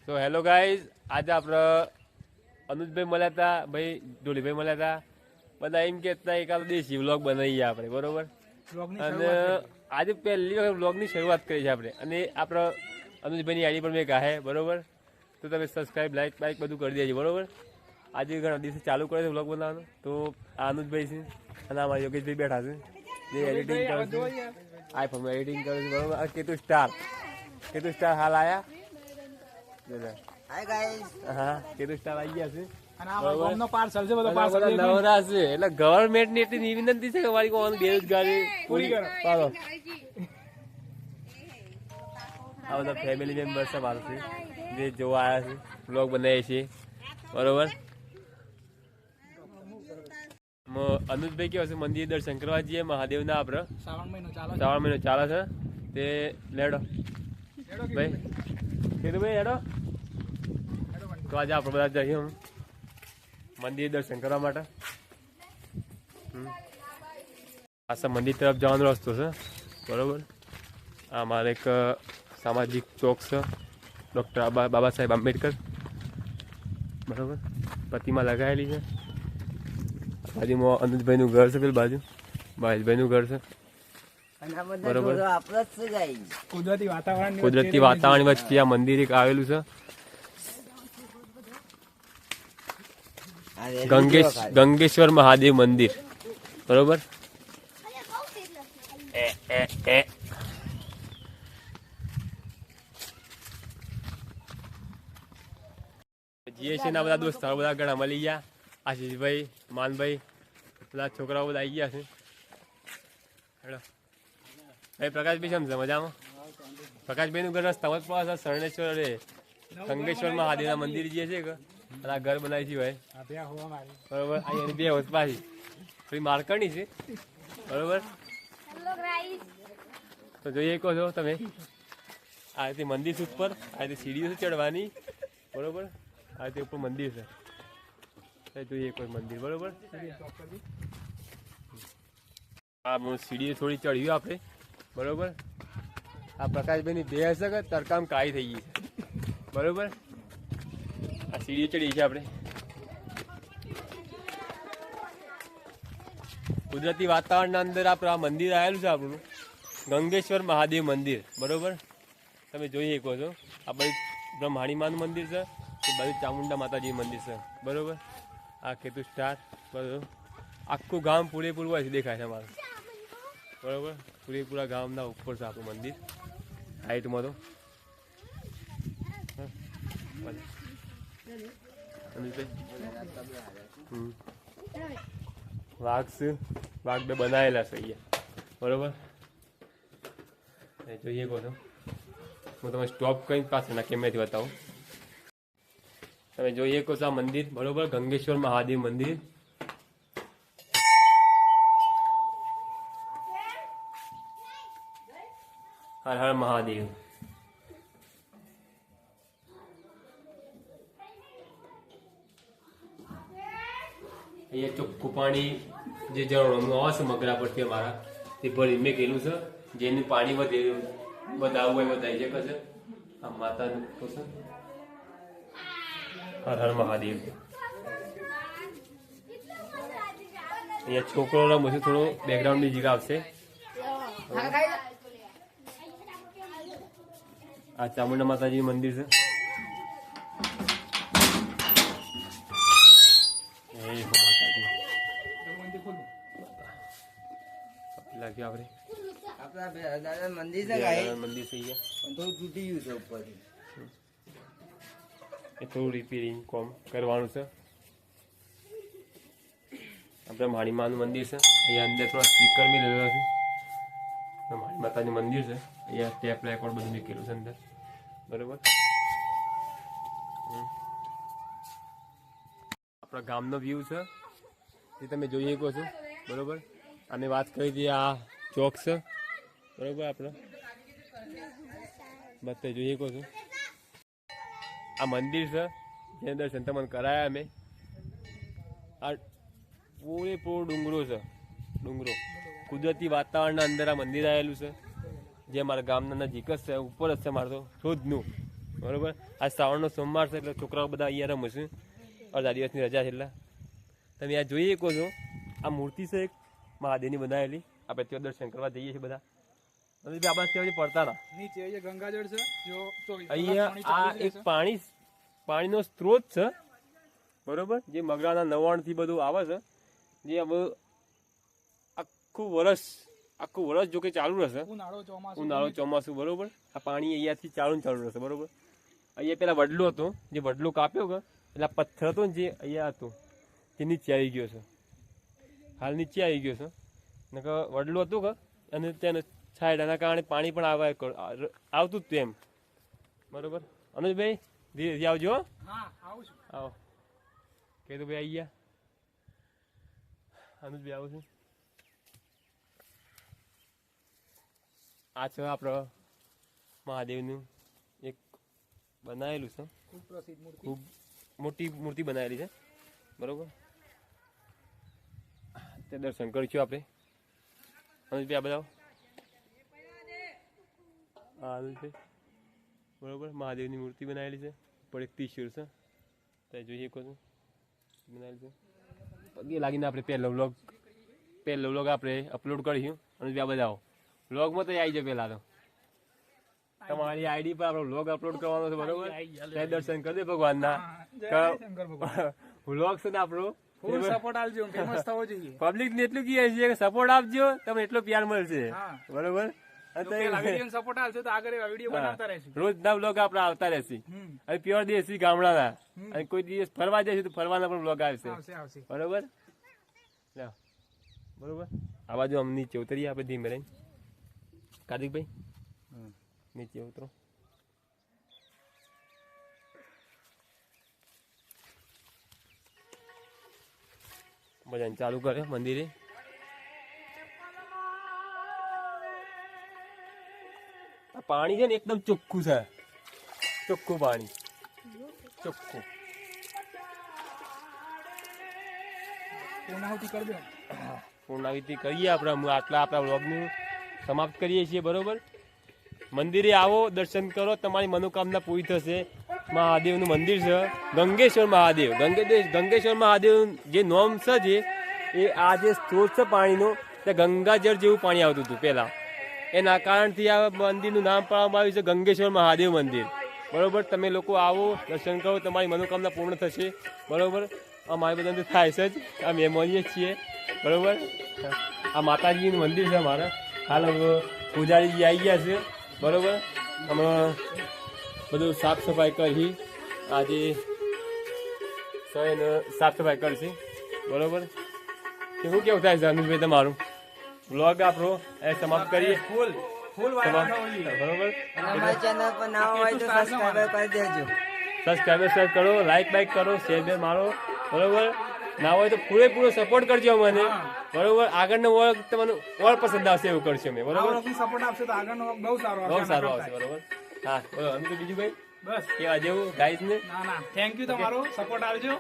તો hello guys, આજે આપણે અનુજભાઈ મળ્યા હતા, ભાઈ ઢોલીભાઈ મળ્યા હતા. બધા એમ કહેતા એકાદ દેશી વ્લોગ બનાવીએ આપણે, બરોબર. અને આજે પહેલી વખત વ્લોગની શરૂઆત કરી છે આપણે. અને આપણે અનુજભાઈની આઈડી પર મેં કહે, બરોબર. તો તમે સબસ્ક્રાઈબ, લાઈક બધું કરી દેજો, બરોબર. આજે ઘણા દિવસે ચાલુ કરે છે વ્લોગ બનાવવાનું. તો આ અનુજભાઈ છે અને આમાં યોગેશભાઈ બેઠા છે, જે એડિટિંગ કરે છે. આઈફોનમાં એડિટિંગ કરે છે, બરોબર. આ કેતુ સ્ટાર હાલ આયા. Hi guys. હા, કેતુ સ્ટાર આવી ગયા છે. એટલે ગવર્મેન્ટ ની એટલી વિનંતી છે કે મારી કોઈ બેરોજગારી પૂરી કરો. આ બધા ફેમિલી મેમ્બર્સ છે મારું છે, જે જોવા આવ્યા છે, બ્લોગ બનાવીએ છીએ, બરોબર. અનુજભાઈ કેવું છે, મંદિર દર્શન કરવા જઈએ મહાદેવના. આપણે શ્રાવણ મહિનો ચાલે છે તે લેડો ભાઈ, કીધું ભાઈ હેડો. તો આજે આપણે બધા જઈએ મંદિર દર્શન કરવા માટે. પાછા મંદિર તરફ જવાનો રસ્તો છે, બરોબર. આ મારે એક સામાજિક ચોક છે, ડૉક્ટર બાબા સાહેબ આંબેડકર, બરોબર. પ્રતિમા લગાવેલી છે. બાજુમાં અનુજભાઈનું ઘર છે, પેલું બાજુ મહેશભાઈનું ઘર છે, બરોબર. કુદરતી વાતાવરણ વચ્ચે આ મંદિર એક આવેલું છે. ગંગેશ્વર મહાદેવ મંદિર, બરોબર. જીએસી ના બધા દોસ્તારો બધા ઘણા મળી ગયા. આશીષભાઈ, માનભાઈ, બધા છોકરાઓ બધા આવી ગયા છે. ભાઈ પ્રકાશભાઈ સમજે મજામાં. પ્રકાશભાઈ નું ઘર રસ્તામાં પાસે શરણેશ્વર રે ગંગેશ્વર મહાદેવના મંદિર જે છે કે આ ઘર બનાવી છે ભાઈ, બરોબર. અહીંયા બે હોત પાછી થોડી માર્કરની છે, બરોબર. તો જોઈએ કહો છો તમે. આ રીતે મંદિર છે ઉપર, આ રીતે સીડીઓ છે ચડવાની, બરોબર. આ રીતે ઉપર મંદિર છે, જોઈએ કોઈ મંદિર, બરોબર. આ સીડીઓ થોડી ચડ્યું આપણે, બરોબર. આ પ્રકાશભાઈની બે હશે કે તરકામ કાળી થઈ ગઈ છે, બરોબર. આ સીડીઓ ચડી છે આપણે. કુદરતી વાતાવરણના અંદર આપણે આ મંદિર આવેલું છે આપણું ગંગેશ્વર મહાદેવ મંદિર, બરોબર. તમે જોઈ શકો છો. આ બાજુ બ્રહ્માણીમાનું મંદિર છે, એ બાજુ ચામુંડા માતાજી મંદિર છે, બરોબર. આ કેતુ સ્ટાર, બરોબર. આખું ગામ પૂરેપૂરું હોય છે, દેખાય છે અમારું, બરોબર. પૂરેપૂરા ગામના ઉપર છે આપણું મંદિર હાઈટમાં. તો વાઘ છે, વાઘ બે બનાવેલા છે અહીંયા, બરોબર. જોઈએ કહો છો. હું તમે સ્ટોપ કરીને પાછળ ના કેમેરાથી બતાવું. તમે જોઈએ કહો છો આ મંદિર, બરોબર. ગંગેશ્વર મહાદેવ મંદિર. હર હર મહાદેવ. અહીંયા ચોખ્ખું પાણી જે ઝરણું આવે છે મગરા પરથી અમારા, તે ભરી મેં કહેલું છે. જેનું પાણી વધારવું હોય વધારી શકે છે. આ માતાનું છે. હર હર મહાદેવ. અહીંયા છોકરો રમશે, થોડો બેકગ્રાઉન્ડ મ્યુઝિક આવશે. આ ચામુંડા માતાજી મંદિર છે. લાગ્યું આપણે મંદિર થઈ ગયા. થોડું તૂટી ગયું છે ઉપરથી, એ થોડું રિપેરિંગ કોમ કરવાનું છે. આપણે બ્રહ્માણીમાનું મંદિર છે. અહીંયા અંદર થોડા સ્પીકર બી લેવા છે. બ્રહ્માણી માતાનું મંદિર છે. અહીંયા ટેપ રેકોર્ડ બધું મૂકેલું છે અંદર, બરોબર. આપણા ગામનો વ્યૂ છે, એ તમે જોઈ શકો છો, બરોબર. અમે વાત કરી હતી આ ચોક છે, બરોબર. આપણે બધા જોઈ શકો છો. આ મંદિર છે, જેના દર્શન તમને કરાયા અમે. આ પૂરેપૂરો ડુંગરો છે, ડુંગરો. કુદરતી વાતાવરણના અંદર આ મંદિર આવેલું છે, જે મારા ગામના નજીક જ છે, ઉપર જ છે મારે તો શોધનું, બરોબર. આ શ્રાવણનો સોમવાર છે એટલે છોકરાઓ બધા અહીંયા રમે છે. અડધા દિવસની રજા છે એટલે તમે આ જોઈ શકો છો. આ મૂર્તિ છે એક મહાદેવની બનાવેલી. આપણે ત્યાં દર્શન કરવા જઈએ છીએ બધા. અને આપણે ત્યાં પડતા ના નીચે એ ગંગાજળ છે જો 24 અહીંયા આ એક પાણીનો સ્ત્રોત છે બરોબર. જે મગરાના નવાણથી બધું આવે છે. જે હવે આખું વર્ષ જો કે ચાલુ રહેશે. ઉનાળો ચોમાસું બરોબર. આ પાણી અહીંયાથી ચાલુ રહેશે બરોબર. અહીંયા પેલા વડલો હતો, જે વડલો કાપ્યો કે એટલે આ પથ્થર હતો ને જે અહીંયા હતો તે નીચે આવી ગયો છે. હાલ નીચે આવી ગયો છે. ને કે વડલો હતો કે અને તેને છાંયડાના કારણે પાણી પણ આવતું જ હતું એમ બરોબર. અનુજભાઈ ધીરે ધીરે આવજો. આવો કે તો ભાઈ આવી ગયા. અનુજભાઈ આવું છું. આ છે આપણે મહાદેવનું એક બનાવેલું છે. ખૂબ મોટી મૂર્તિ બનાવેલી છે બરોબર. તે દર્શન કરીશું આપણે. અનુજભાઈ આ બધા હા બરોબર. મહાદેવની મૂર્તિ બનાવેલી છે. ઉપર એક ત્રિશૂળ છે ત્યાં જોઈએ શકો છો બનાવેલી છે. પગે લાગીને આપણે પહેલો વ્લોગ આપણે અપલોડ કરીશું. અને આ બધા વ્લોગમાં તો આવી જાય. પહેલાં તો તમારી આઈડી પર આપણો વ્લોગ અપલોડ કરવાનો છે બરોબર. ત્યાં દર્શન કરી દે ભગવાનના. વ્લોગ છે ને આપણો સપોર્ટ આપજો, ફેમસ થવો જોઈએ. પબ્લિક ને એટલું કહે છે કે સપોર્ટ આપજો, તમને એટલો પ્યાર મળશે બરોબર. સપોર્ટ આપજો તો આગળ વિડીયો બનાવતા રહેશું. રોજ ના વ્લોગ આપણે આવતા રહેશે. અને પ્યોર દેશી ગામડાના. અને કોઈ દિવસ ફરવા જઈશું તો ફરવાના પણ વ્લોગ આવશે બરોબર. બરોબર. આ બાજુ અમ નીચે ઉતરીએ આપણે ધીમે રહીને. કાર્તિકભાઈ નીચે ઉતરો. ભજન ચાલુ કરે મંદિરે. પાણી છે ને એકદમ ચોખ્ખું છે. ચોખ્ખું પાણી ચોખ્ખું. પૂર્ણાહુતિ કરીએ આપણે. આટલા આપણા વ્લોગનું સમાપ્ત કરીએ છીએ બરોબર. મંદિરે આવો, દર્શન કરો, તમારી મનોકામના પૂરી થશે. મહાદેવનું મંદિર છે ગંગેશ્વર મહાદેવ. ગંગેશ્વર મહાદેવ જે નોમ છે એ આ જે સ્ત્રોત છે પાણીનો તે ગંગાજળ જેવું પાણી આવતું હતું પહેલા. એના કારણથી આ મંદિરનું નામ પાડવામાં આવ્યું છે ગંગેશ્વર મહાદેવ મંદિર બરોબર. તમે લોકો આવો, દર્શન કરો, તમારી મનોકામના પૂર્ણ થશે બરોબર. અમારે બધાને થાય છે જ. આ મહેમાનીએ છીએ બરોબર. આ માતાજીનું મંદિર છે અમારા. હાલ પૂજારીજી આવી ગયા છે બરોબર. હમણાં બધું સાફ સફાઈ કરી. આજે સાફ સફાઈ કરશે બરોબર. શું કેવું થાય છે અનુજભાઈ તમારું? વ્લોગ આપણો એ સમાપ્ત કરીએ. બરોબર. અમારી ચેનલ પર નવા હોય તો સબસ્ક્રાઇબ કરી દેજો. સબસ્ક્રાઇબ કરો, લાઈક કરો, શેર મારો બરોબર. ના હોય તો પૂરેપૂરો સપોર્ટ કરજો મને બરોબર. આગળનો વર્ગ તમને ઓર પસંદ આવશે એવું કરશે અમે બરોબર. સપોર્ટ આપશે તો આગળનો બહુ સારો આવશે બરોબર. હા બરોબર. બીજું ભાઈ બસ કેવા જેવું ગાઈસ ને થેન્ક યુ તમારો સપોર્ટ આવજો.